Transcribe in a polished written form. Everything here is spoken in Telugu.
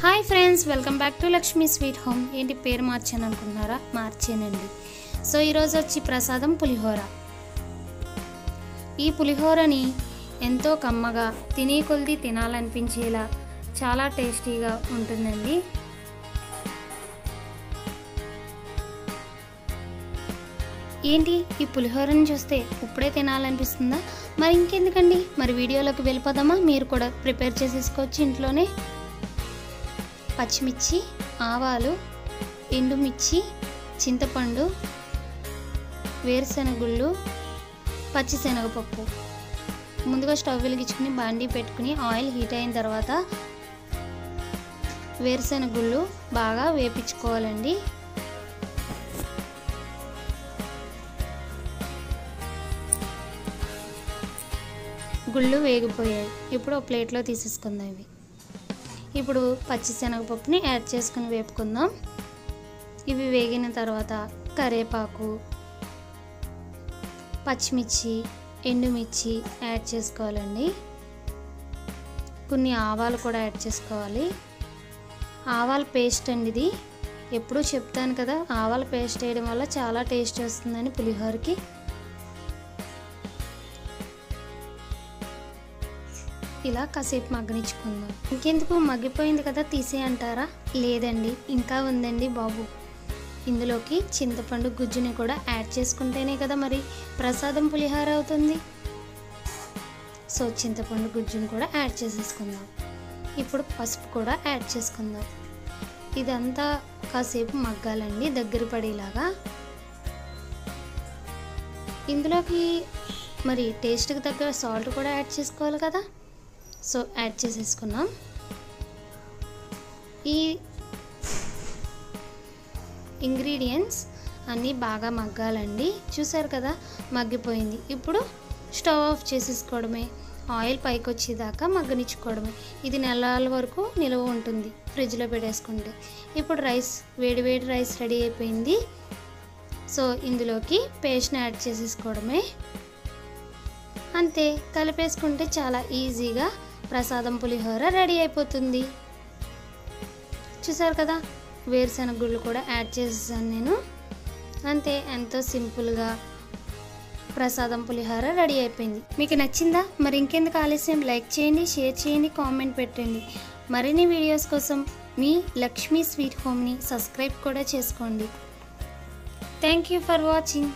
Hi friends, welcome back to Lakshmi sweet home. ఏంటి పేరు మార్చాను అనుకుంటున్నారా? మార్చానండి. సో ఈరోజు వచ్చి ప్రసాదం పులిహోర. ఈ పులిహోరని ఎంతో కమ్మగా, తినే కొద్ది తినాలనిపించేలా చాలా టేస్టీగా ఉంటుందండి. ఏంటి ఈ పులిహోరని చూస్తే ఇప్పుడే తినాలనిపిస్తుందా? మరి ఇంకెందుకండి, మరి వీడియోలోకి వెళ్ళిపోదామా? మీరు కూడా ప్రిపేర్ చేసేసుకోవచ్చు ఇంట్లోనే. పచ్చిమిర్చి, ఆవాలు, ఎండుమిర్చి, చింతపండు, వేరుశనగుళ్ళు, పచ్చిశనగపప్పు. ముందుగా స్టవ్ వెలిగించుకుని బాండీ పెట్టుకుని ఆయిల్ హీట్ అయిన తర్వాత వేరుశనగుళ్ళు బాగా వేపించుకోవాలండి. గుళ్ళు వేగిపోయాయి. ఇప్పుడు ఒక ప్లేట్లో తీసేసుకుందాం. ఇప్పుడు పచ్చిశనగపప్పుని యాడ్ చేసుకుని వేపుకుందాం. ఇవి వేగిన తర్వాత కరివేపాకు, పచ్చిమిర్చి, ఎండుమిర్చి యాడ్ చేసుకోవాలండి. కొన్ని ఆవాలు కూడా యాడ్ చేసుకోవాలి. ఆవాల పేస్ట్ అండి ఇది. ఎప్పుడూ చెప్తాను కదా, ఆవాల పేస్ట్ వేయడం వల్ల చాలా టేస్ట్ వస్తుందని పులిహోరకి. ఇలా కాసేపు మగ్గనిచ్చుకుందాం. ఇంకెందుకు, మగ్గిపోయింది కదా తీసే అంటారా? లేదండి, ఇంకా ఉందండి బాబు. ఇందులోకి చింతపండు గుజ్జుని కూడా యాడ్ చేసుకుంటేనే కదా మరి ప్రసాదం పులిహోర అవుతుంది. సో చింతపండు గుజ్జుని కూడా యాడ్ చేసేసుకుందాం. ఇప్పుడు పసుపు కూడా యాడ్ చేసుకుందాం. ఇదంతా కాసేపు మగ్గాలండి, దగ్గర పడేలాగా. ఇందులోకి మరి టేస్ట్కి తగ్గ సాల్ట్ కూడా యాడ్ చేసుకోవాలి కదా. సో యాడ్ చేసేసుకున్నాం. ఈ ఇంగ్రీడియంట్స్ అన్నీ బాగా మగ్గాలండి. చూసారు కదా, మగ్గిపోయింది. ఇప్పుడు స్టవ్ ఆఫ్ చేసేసుకోవడమే. ఆయిల్ పైకి వచ్చేదాకా మగ్గనిచ్చుకోవడమే. ఇది నెలల వరకు నిల్వ ఉంటుంది ఫ్రిడ్జ్లో పెట్టేసుకుంటే. ఇప్పుడు వేడి రైస్ రెడీ అయిపోయింది. సో ఇందులోకి పేస్ట్ని యాడ్ చేసేసుకోవడమే. అంతే, కలిపేసుకుంటే చాలా ఈజీగా ప్రసాదం పులిహోర రెడీ అయిపోతుంది. చూసారు కదా, వేరుశనగ గుళ్ళు కూడా యాడ్ చేసేసాను నేను. అంతే, ఎంతో సింపుల్గా ప్రసాదం పులిహోర రెడీ అయిపోయింది. మీకు నచ్చిందా? మరి ఇంకెందుకు ఆలస్యం, లైక్ చేయండి, షేర్ చేయండి, కామెంట్ పెట్టండి. మరిన్ని వీడియోస్ కోసం మీ లక్ష్మీ స్వీట్ హోమ్ని సబ్స్క్రైబ్ కూడా చేసుకోండి. Thank you for watching.